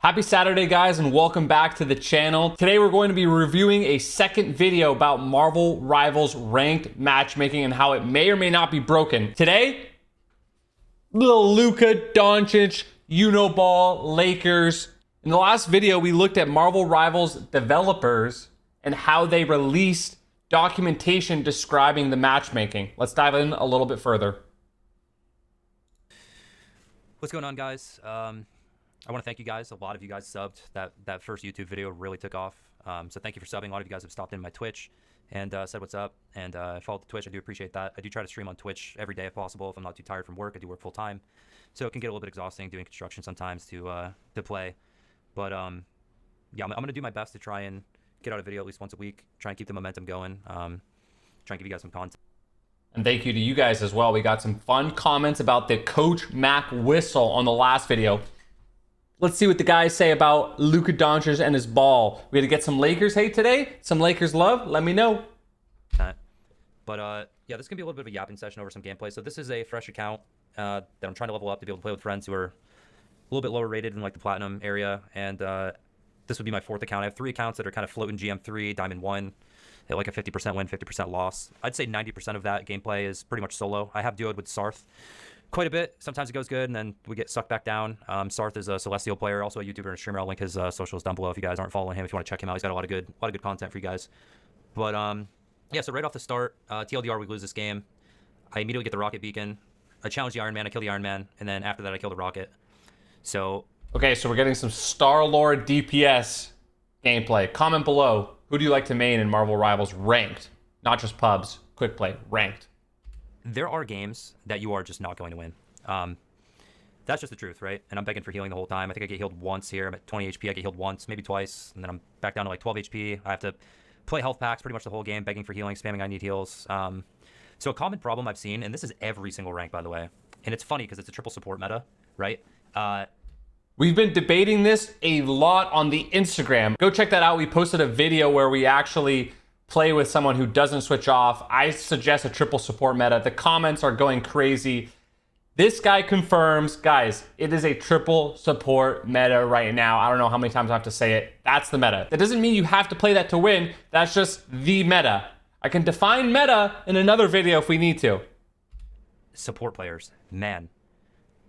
Happy Saturday, guys, and welcome back to the channel. Today we're going to be reviewing a second video about Marvel Rivals ranked matchmaking and how it may or may not be broken. Today, little Luka Doncic, Uniball, Lakers. In the last video, we looked at Marvel Rivals developers and how they released documentation describing the matchmaking. Let's dive in a little bit further. What's going on, guys? I want to thank you guys. A lot of you guys subbed. That first YouTube video really took off. So thank you for subbing. A lot of you guys have stopped in my Twitch and said what's up. And followed the Twitch. I do appreciate that. I do try to stream on Twitch every day if possible. If I'm not too tired from work, I do work full time. So it can get a little bit exhausting doing construction sometimes to play. But yeah, I'm going to do my best to try and get out a video at least once a week. Try and keep the momentum going. Try and give you guys some content. And thank you to you guys as well. We got some fun comments about the Coach Mac whistle on the last video. Let's see what the guys say about Luka Doncic and his ball. We had to get some Lakers hate today. Some Lakers love. Let me know. But yeah, this is gonna be a little bit of a yapping session over some gameplay. So this is a fresh account that I'm trying to level up to be able to play with friends who are a little bit lower rated in like the platinum area. And this would be my fourth account. I have three accounts that are kind of floating GM3, Diamond 1. At like a 50% win, 50% loss. I'd say 90% of that gameplay is pretty much solo. I have duoed with Sarth quite a bit. Sometimes it goes good, and then we get sucked back down. Sarth is a Celestial player, also a YouTuber and a streamer. I'll link his socials down below if you guys aren't following him. If you want to check him out, he's got a lot of good content for you guys. But yeah, so right off the start, TLDR, we lose this game. I immediately get the Rocket Beacon. I challenge the Iron Man. I kill the Iron Man, and then after that, I kill the Rocket. So okay, so we're getting some Star-Lord DPS gameplay. Comment below. Who do you like to main in Marvel Rivals ranked? Not just pubs. Quick play. Ranked. There are games that you are just not going to win. That's just the truth, right? And I'm begging for healing the whole time. I think I get healed once here. I'm at 20 HP. I get healed once, maybe twice. And then I'm back down to like 12 HP. I have to play health packs pretty much the whole game, begging for healing, spamming I need heals. So a common problem I've seen, and this is every single rank, by the way. And it's funny because it's a triple support meta, right? We've been debating this a lot on the Instagram. Go check that out. We posted a video where we actually play with someone who doesn't switch off. I suggest a triple support meta. The comments are going crazy. This guy confirms, guys, it is a triple support meta right now. I don't know how many times I have to say it. That's the meta. That doesn't mean you have to play that to win. That's just the meta. I can define meta in another video if we need to. Support players, man.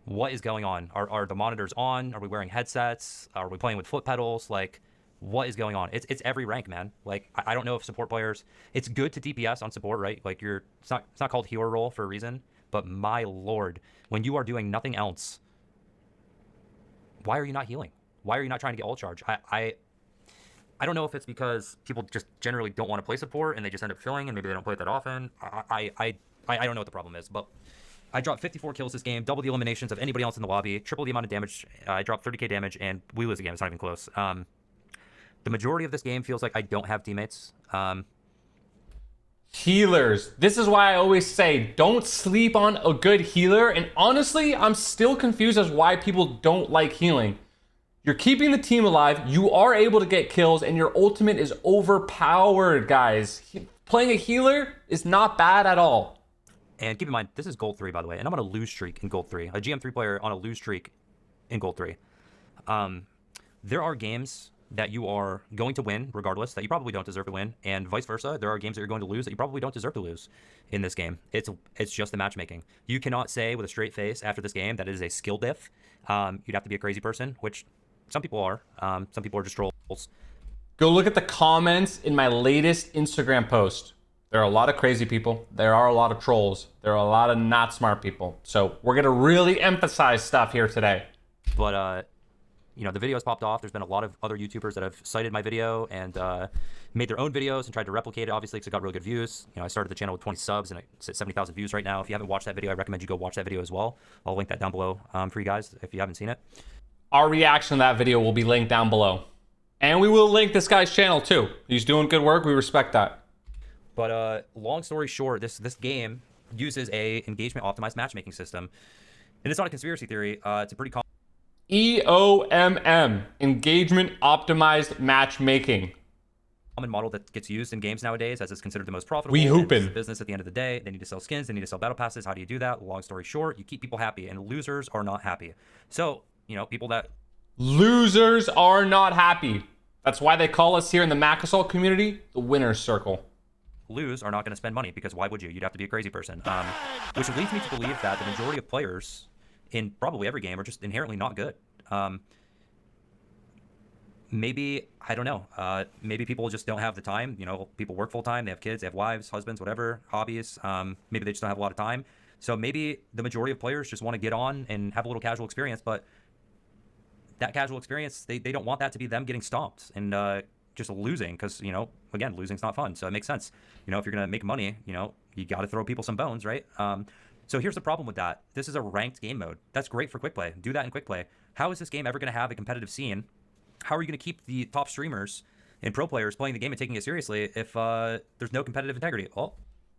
What is going on? Are the monitors on? Are we wearing headsets? Are we playing with foot pedals? Like, what is going on? It's every rank, man. Like, I don't know if support players. It's good to DPS on support, right? Like, it's not called healer role for a reason. But my lord, when you are doing nothing else, why are you not healing? Why are you not trying to get ult charge? I don't know if it's because people just generally don't want to play support and they just end up filling and maybe they don't play it that often. I don't know what the problem is, but I dropped 54 kills this game, double the eliminations of anybody else in the lobby, triple the amount of damage. I dropped 30k damage, and we lose the game. It's not even close. The majority of this game feels like I don't have teammates. Healers. This is why I always say, don't sleep on a good healer. And honestly, I'm still confused as why people don't like healing. You're keeping the team alive. You are able to get kills, and your ultimate is overpowered, guys. Playing a healer is not bad at all. And keep in mind, this is Gold 3, by the way, and I'm on a lose streak in Gold 3. A GM3 player on a lose streak in Gold 3. There are games that you are going to win, regardless, that you probably don't deserve to win, and vice versa. There are games that you're going to lose that you probably don't deserve to lose in this game. It's just the matchmaking. You cannot say with a straight face after this game that it is a skill diff. You'd have to be a crazy person, which some people are. Some people are just trolls. Go look at the comments in my latest Instagram post. There are a lot of crazy people. There are a lot of trolls. There are a lot of not smart people. So we're going to really emphasize stuff here today. But, you know, the video has popped off. There's been a lot of other YouTubers that have cited my video and made their own videos and tried to replicate it, obviously, because it got really good views. You know, I started the channel with 20 subs and it's at 70,000 views right now. If you haven't watched that video, I recommend you go watch that video as well. I'll link that down below for you guys if you haven't seen it. Our reaction to that video will be linked down below. And we will link this guy's channel too. He's doing good work. We respect that. But long story short, this game uses a engagement optimized matchmaking system. And it's not a conspiracy theory. It's a pretty common EOMM, engagement optimized matchmaking. common model that gets used in games nowadays as it's considered the most profitable. We hoopin'. It's a business at the end of the day. They need to sell skins. They need to sell battle passes. How do you do that? Long story short, you keep people happy, and losers are not happy. So, you know, people that Losers are not happy. That's why they call us here in the Macasol community the winner's circle. Lose are not going to spend money, because why would you? You'd have to be a crazy person. Which leads me to believe that the majority of players in probably every game are just inherently not good. Maybe, I don't know, maybe people just don't have the time. You know, people work full time, they have kids, they have wives, husbands, whatever, hobbies. Maybe they just don't have a lot of time. So maybe the majority of players just want to get on and have a little casual experience, but that casual experience, they don't want that to be them getting stomped and just losing, because, you know, again, losing's not fun. So it makes sense. You know, if you're going to make money, you know, you got to throw people some bones, right? So here's the problem with that. This is a ranked game mode. That's great for quick play. Do that in quick play. How is this game ever going to have a competitive scene? How are you going to keep the top streamers and pro players playing the game and taking it seriously if there's no competitive integrity? Oh,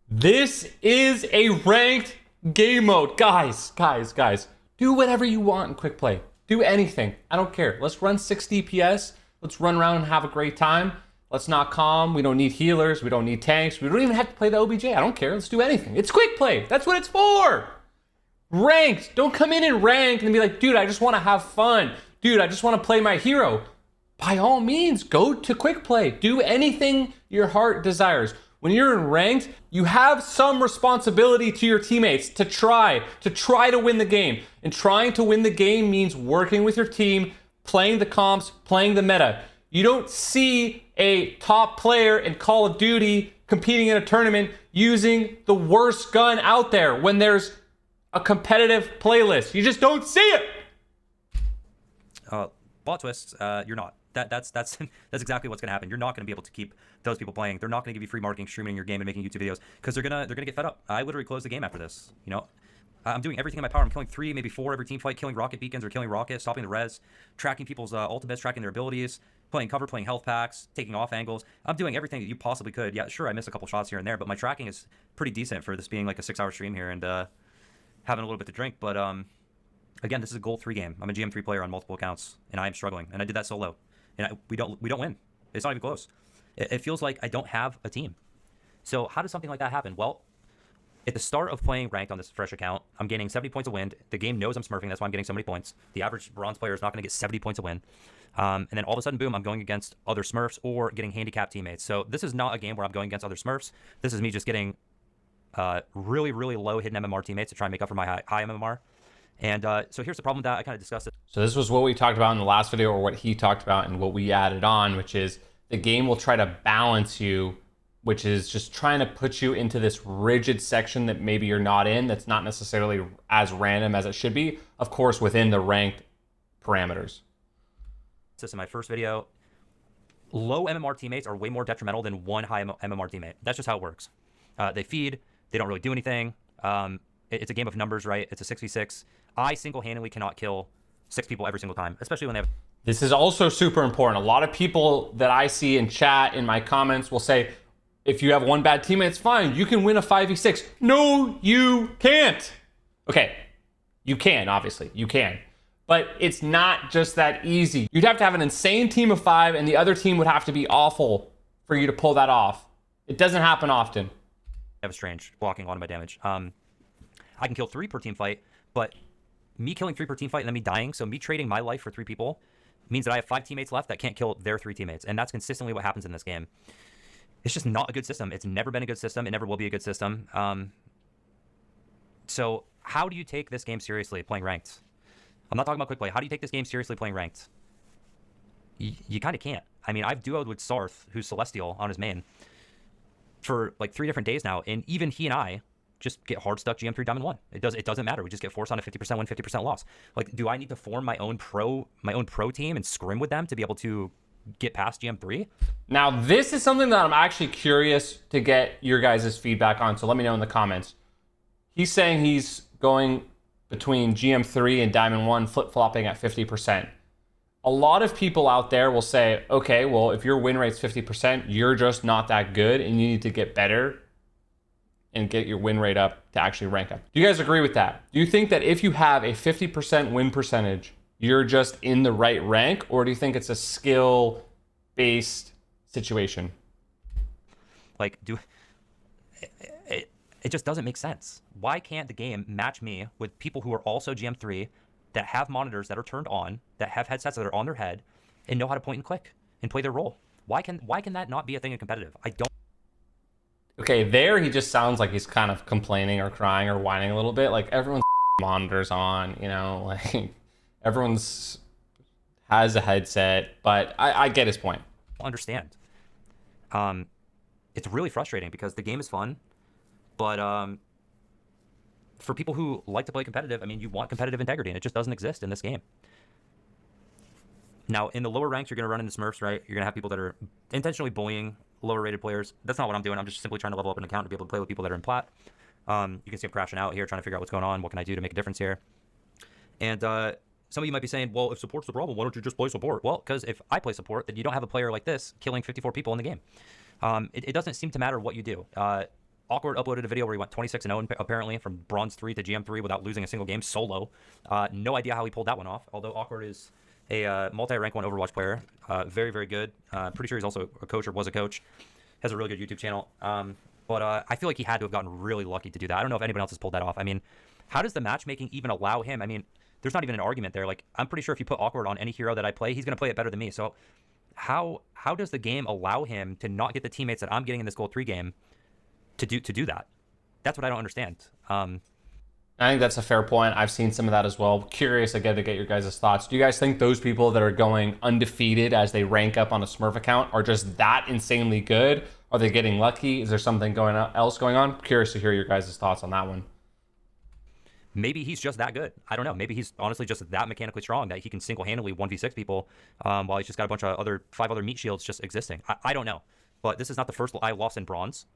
this is a ranked game mode. Guys. Do whatever you want in quick play. Do anything. I don't care. Let's run 60 DPS. Let's run around and have a great time. Let's not calm. We don't need healers. We don't need tanks. We don't even have to play the OBJ. I don't care. Let's do anything. It's quick play. That's what it's for. Ranked. Don't come in and rank and be like, dude, I just want to have fun. Dude, I just want to play my hero. By all means, go to quick play. Do anything your heart desires. When you're in ranked, you have some responsibility to your teammates to try to win the game. And trying to win the game means working with your team, playing the comps, playing the meta. You don't see a top player in Call of Duty competing in a tournament using the worst gun out there when there's a competitive playlist. You just don't see it. Bot twists, you're not. That's exactly what's gonna happen. You're not gonna be able to keep those people playing. They're not gonna give you free marketing, streaming your game, and making YouTube videos, because they're gonna get fed up. I literally close the game after this. You know, I'm doing everything in my power. I'm killing 3, maybe 4 every team fight, killing rocket beacons or killing rockets, stopping the res, tracking people's ultimates, tracking their abilities, playing cover, playing health packs, taking off angles. I'm doing everything that you possibly could. Yeah, sure, I miss a couple shots here and there, but my tracking is pretty decent for this being like a 6-hour stream here and having a little bit to drink. But again, this is a gold 3 game. I'm a GM3 player on multiple accounts, and I am struggling, and I did that solo. And we don't win. It's not even close. It feels like I don't have a team. So how does something like that happen? Well, at the start of playing ranked on this fresh account, I'm gaining 70 points a win. The game knows I'm smurfing. That's why I'm getting so many points. The average bronze player is not going to get 70 points a win. And then all of a sudden, boom, I'm going against other smurfs or getting handicapped teammates. So this is not a game where I'm going against other smurfs. This is me just getting really, really low hidden MMR teammates to try and make up for my high MMR. And so here's the problem that I kind of discussed it. So this was what we talked about in the last video, or what he talked about and what we added on, which is the game will try to balance you, which is just trying to put you into this rigid section that maybe you're not in, that's not necessarily as random as it should be, of course, within the ranked parameters. This in my first video, low MMR teammates are way more detrimental than one high MMR teammate. That's just how it works. They feed, they don't really do anything. It's a game of numbers, right? It's a 6v6. I single-handedly cannot kill 6 people every single time, especially when they have... This is also super important. A lot of people that I see in chat, in my comments, will say, if you have one bad teammate, it's fine. You can win a 5v6. No, you can't. Okay, you can, obviously. You can. But it's not just that easy. You'd have to have an insane team of 5, and the other team would have to be awful for you to pull that off. It doesn't happen often. I have a strange blocking a lot of my damage. I can kill 3 per team fight, but me killing 3 per team fight and then me dying, so me trading my life for 3 people, means that I have 5 teammates left that can't kill their 3 teammates, and that's consistently what happens in this game. It's just not a good system. It's never been a good system. It never will be a good system. So how do you take this game seriously playing ranked? I'm not talking about quick play. How do you take this game seriously playing ranked? You kind of can't. I mean, I've duoed with Sarth, who's Celestial, on his main for like 3 different days now, and even he and I just get hard stuck GM3 Diamond 1. It doesn't matter. We just get forced on a 50% win, 50% loss. Like, do I need to form my own pro team and scrim with them to be able to get past GM3? Now, this is something that I'm actually curious to get your guys' feedback on, so let me know in the comments. He's saying he's going between GM3 and Diamond 1, flip-flopping at 50%. A lot of people out there will say, okay, well, if your win rate's 50%, you're just not that good, and you need to get better and get your win rate up to actually rank up. Do you guys agree with that? Do you think that if you have a 50% win percentage, you're just in the right rank, or do you think it's a skill-based situation? Like, it just doesn't make sense. Why can't the game match me with people who are also GM3, that have monitors that are turned on, that have headsets that are on their head, and know how to point and click and play their role. Why can that not be a thing in competitive? I don't. Okay, there he just sounds like he's kind of complaining or crying or whining a little bit. Like everyone's monitors on, you know, like everyone's has a headset, but I get his point. Understand. It's really frustrating because the game is fun, but for people who like to play competitive, I mean, you want competitive integrity, and it just doesn't exist in this game. Now, in the lower ranks, you're going to run into Smurfs, right? You're going to have people that are intentionally bullying lower-rated players. That's not what I'm doing. I'm just simply trying to level up an account to be able to play with people that are in plat. You can see I'm crashing out here, trying to figure out what's going on. What can I do to make a difference here? And some of you might be saying, well, if support's the problem, why don't you just play support? Well, because if I play support, then you don't have a player like this killing 54 people in the game. It doesn't seem to matter what you do. Awkward uploaded a video where he went 26-0 apparently from Bronze 3 to GM 3 without losing a single game solo. No idea how he pulled that one off, although Awkward is a multi-rank 1 Overwatch player. Very, very good. Pretty sure he's also a coach or was a coach. Has a really good YouTube channel. But I feel like he had to have gotten really lucky to do that. I don't know if anybody else has pulled that off. I mean, how does the matchmaking even allow him? I mean, there's not even an argument there. Like, I'm pretty sure if you put Awkward on any hero that I play, he's going to play it better than me. So how does the game allow him to not get the teammates that I'm getting in this Gold 3 game to do that? That's what I don't understand. I think that's a fair point. I've seen some of that as well. Curious again to get your guys' thoughts. Do you guys think those people that are going undefeated as they rank up on a Smurf account are just that insanely good? Are they getting lucky? Is there something else going on? Curious to hear your guys' thoughts on that one. Maybe he's just that good. I don't know. Maybe he's honestly just that mechanically strong that he can single-handedly 1v6 people while he's just got a bunch of 5 other meat shields just existing. I don't know. But this is not the first I lost in bronze.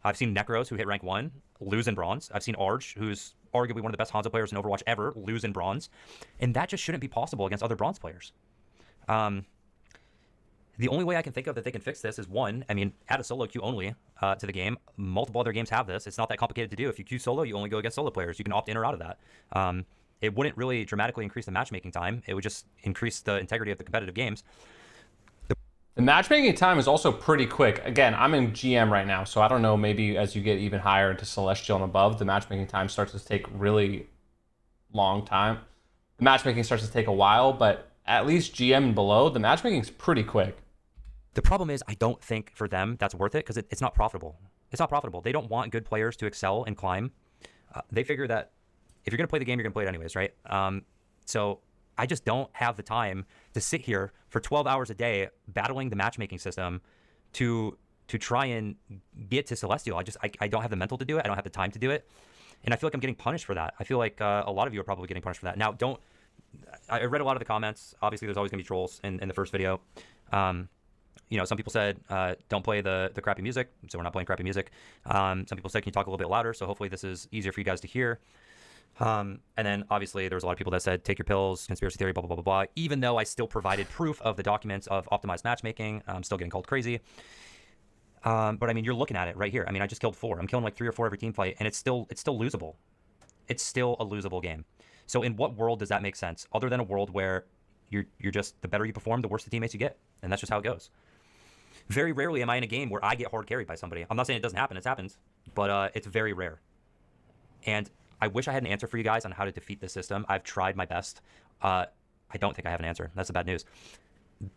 I've seen Necros, who hit rank 1, lose in bronze. I've seen Arge, who's arguably one of the best Hanzo players in Overwatch ever, lose in bronze. And that just shouldn't be possible against other bronze players. The only way I can think of that they can fix this is, one, I mean, add a solo queue only to the game. Multiple other games have this. It's not that complicated to do. If you queue solo, you only go against solo players. You can opt in or out of that. It wouldn't really dramatically increase the matchmaking time. It would just increase the integrity of the competitive games. The matchmaking time is also pretty quick. Again, I'm in GM right now, so I don't know, maybe as you get even higher into Celestial and above, the matchmaking time starts to take really long time. The matchmaking starts to take a while, but at least GM and below, the matchmaking is pretty quick. The problem is, I don't think for them that's worth it because it's not profitable. It's not profitable. They don't want good players to excel and climb. They figure that if you're going to play the game, you're going to play it anyways, right? So I just don't have the time to sit here for 12 hours a day battling the matchmaking system to try and get to Celestial. I don't have the mental to do it. I don't have the time to do it. And I feel like I'm getting punished for that. I feel like a lot of you are probably getting punished for that. Now, I read a lot of the comments. Obviously, there's always going to be trolls in the first video. You know, some people said, don't play the crappy music, so we're not playing crappy music. Some people said, can you talk a little bit louder? So hopefully this is easier for you guys to hear. And then obviously there was a lot of people that said, take your pills, conspiracy theory, blah, blah, blah, blah, blah. Even though I still provided proof of the documents of optimized matchmaking, I'm still getting called crazy. But I mean, you're looking at it right here. I mean, I just killed 4. I'm killing like 3 or 4 every team fight, and it's still losable. It's still a losable game. So in what world does that make sense? Other than a world where you're just, the better you perform, the worse the teammates you get. And that's just how it goes. Very rarely am I in a game where I get hard carried by somebody. I'm not saying it doesn't happen. It's happened. But it's very rare. And I wish I had an answer for you guys on how to defeat this system. I've tried my best. I don't think I have an answer. That's the bad news.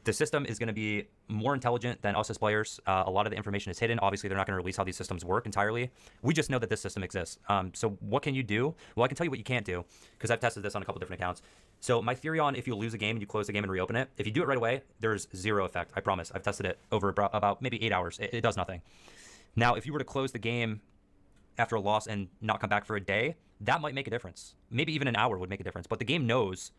The system is going to be more intelligent than us as players. A lot of the information is hidden. Obviously, they're not going to release how these systems work entirely. We just know that this system exists. So what can you do? Well, I can tell you what you can't do because I've tested this on a couple different accounts. So my theory on if you lose a game and you close the game and reopen it, if you do it right away, there's zero effect. I promise. I've tested it over about maybe 8 hours. It does nothing. Now, if you were to close the game after a loss and not come back for a day, that might make a difference. Maybe even an hour would make a difference. But the game knows.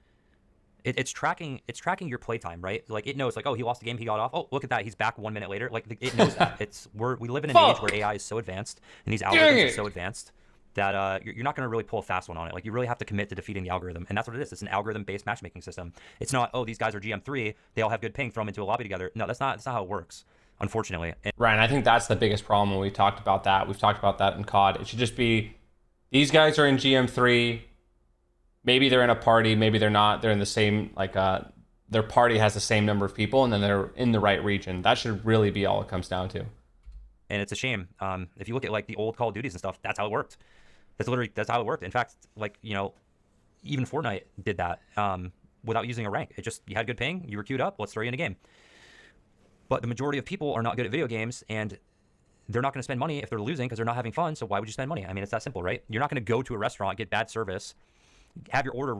It's tracking your playtime, right? Like it knows, like, oh, he lost the game, he got off. Oh, look at that, he's back 1 minute later. Like it knows that. We live in an age where AI is so advanced and these algorithms are so advanced that you're not going to really pull a fast one on it. Like you really have to commit to defeating the algorithm, and that's what it is. It's an algorithm-based matchmaking system. It's not, oh, these guys are GM3, they all have good ping, throw them into a lobby together. No, that's not how it works, unfortunately. Ryan, I think that's the biggest problem when we talked about that. We've talked about that in COD. It should just be, these guys are in GM3. Maybe they're in a party, maybe they're not. They're in the same, like, their party has the same number of people, and then they're in the right region. That should really be all it comes down to. And it's a shame. If you look at, like, the old Call of Duties and stuff, that's how it worked. That's how it worked. In fact, like, you know, even Fortnite did that without using a rank. It just, you had good ping, you were queued up, let's throw you in a game. But the majority of people are not good at video games, and they're not going to spend money if they're losing because they're not having fun. So why would you spend money? I mean, it's that simple, right? You're not going to go to a restaurant, get bad service, have your order,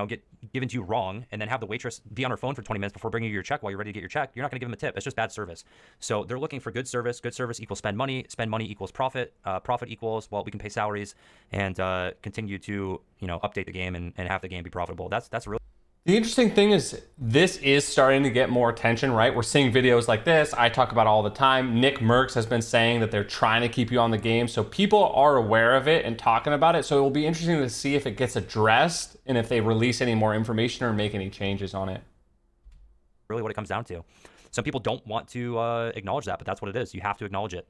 get given to you wrong, and then have the waitress be on her phone for 20 minutes before bringing you your check while you're ready to get your check. You're not going to give them a tip. It's just bad service. So they're looking for good service. Good service equals spend money. Spend money equals profit. Profit equals, well, we can pay salaries and continue to, update the game and have the game be profitable. That's really. The interesting thing is this is starting to get more attention, right? We're seeing videos like this. I talk about it all the time. Nick Merckx has been saying that they're trying to keep you on the game. So people are aware of it and talking about it. So it will be interesting to see if it gets addressed and if they release any more information or make any changes on it. Really what it comes down to. Some people don't want to acknowledge that, but that's what it is. You have to acknowledge it.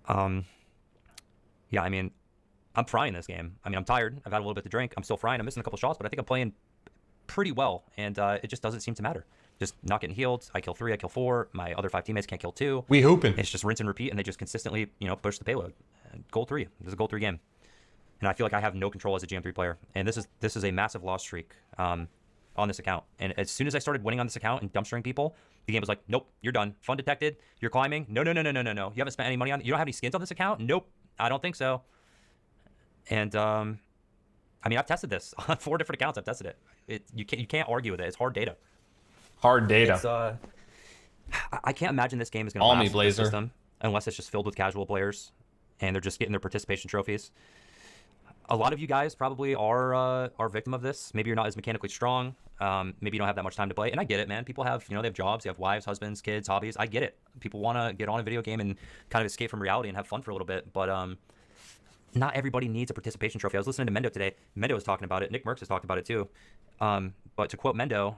Yeah, I mean, I'm frying this game. I mean, I'm tired. I've had a little bit to drink. I'm still frying. I'm missing a couple shots, but I think I'm playing pretty well, and it just doesn't seem to matter. Just not getting healed. I kill 3, I kill 4. My other 5 teammates can't kill 2. We hooping. It's just rinse and repeat, and they just consistently, push the payload. Goal 3. This is a goal 3 game, and I feel like I have no control as a GM3 player. And this is a massive loss streak on this account. And as soon as I started winning on this account and dumpstering people, the game was like, nope, you're done. Fun detected. You're climbing. No. You haven't spent any money on it. You don't have any skins on this account? Nope. I don't think so. And I mean, I've tested this on 4 different accounts. I've tested it. You can't argue with it. It's hard data. Hard data. It's, I can't imagine this game is going to last Blazer. The system unless it's just filled with casual players and they're just getting their participation trophies. A lot of you guys probably are victim of this. Maybe you're not as mechanically strong. Maybe you don't have that much time to play. And I get it, man. People have, they have jobs, they have wives, husbands, kids, hobbies. I get it. People want to get on a video game and kind of escape from reality and have fun for a little bit. But not everybody needs a participation trophy. I was listening to Mendo today. Mendo was talking about it. Nick Merckx has talked about it too. But to quote Mendo,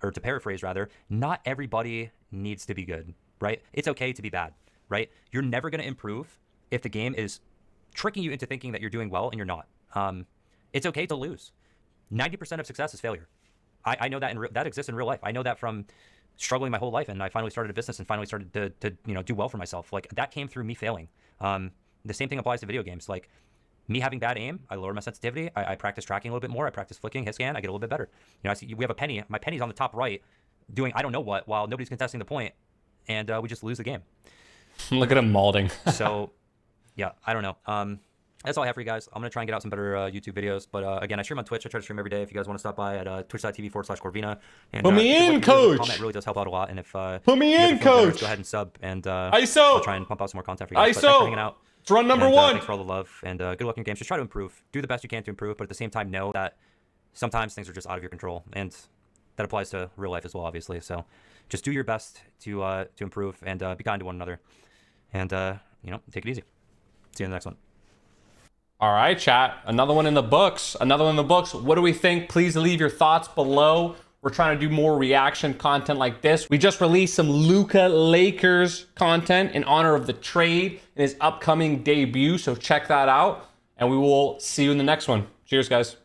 or to paraphrase rather, not everybody needs to be good, right? It's okay to be bad, right? You're never going to improve if the game is tricking you into thinking that you're doing well and you're not. It's okay to lose. 90% of success is failure. I know that that exists in real life. I know that from struggling my whole life, and I finally started a business and finally started to do well for myself. Like, that came through me failing. The same thing applies to video games. Like, me having bad aim, I lower my sensitivity. I practice tracking a little bit more. I practice flicking, hit scan. I get a little bit better. I see we have a penny. My penny's on the top right, doing I don't know what, while nobody's contesting the point, and we just lose the game. Look at him malding. So, yeah, I don't know. That's all I have for you guys. I'm going to try and get out some better YouTube videos. But again, I stream on Twitch. I try to stream every day. If you guys want to stop by at twitch.tv/Corvina. And, put me in, coach. Comment really does help out a lot. And if put me in, coach. Go ahead and sub. And ISO. I'll try and pump out some more content for you guys. ISO. Thanks for hanging out. It's run number 1. Thanks for all the love. And good luck in your games. Just try to improve. Do the best you can to improve. But at the same time, know that sometimes things are just out of your control. And that applies to real life as well, obviously. So just do your best to improve and be kind to one another. And, take it easy. See you in the next one. All right, chat. Another one in the books. What do we think? Please leave your thoughts below. We're trying to do more reaction content like this. We just released some Luka Lakers content in honor of the trade and his upcoming debut. So check that out. And we will see you in the next one. Cheers, guys.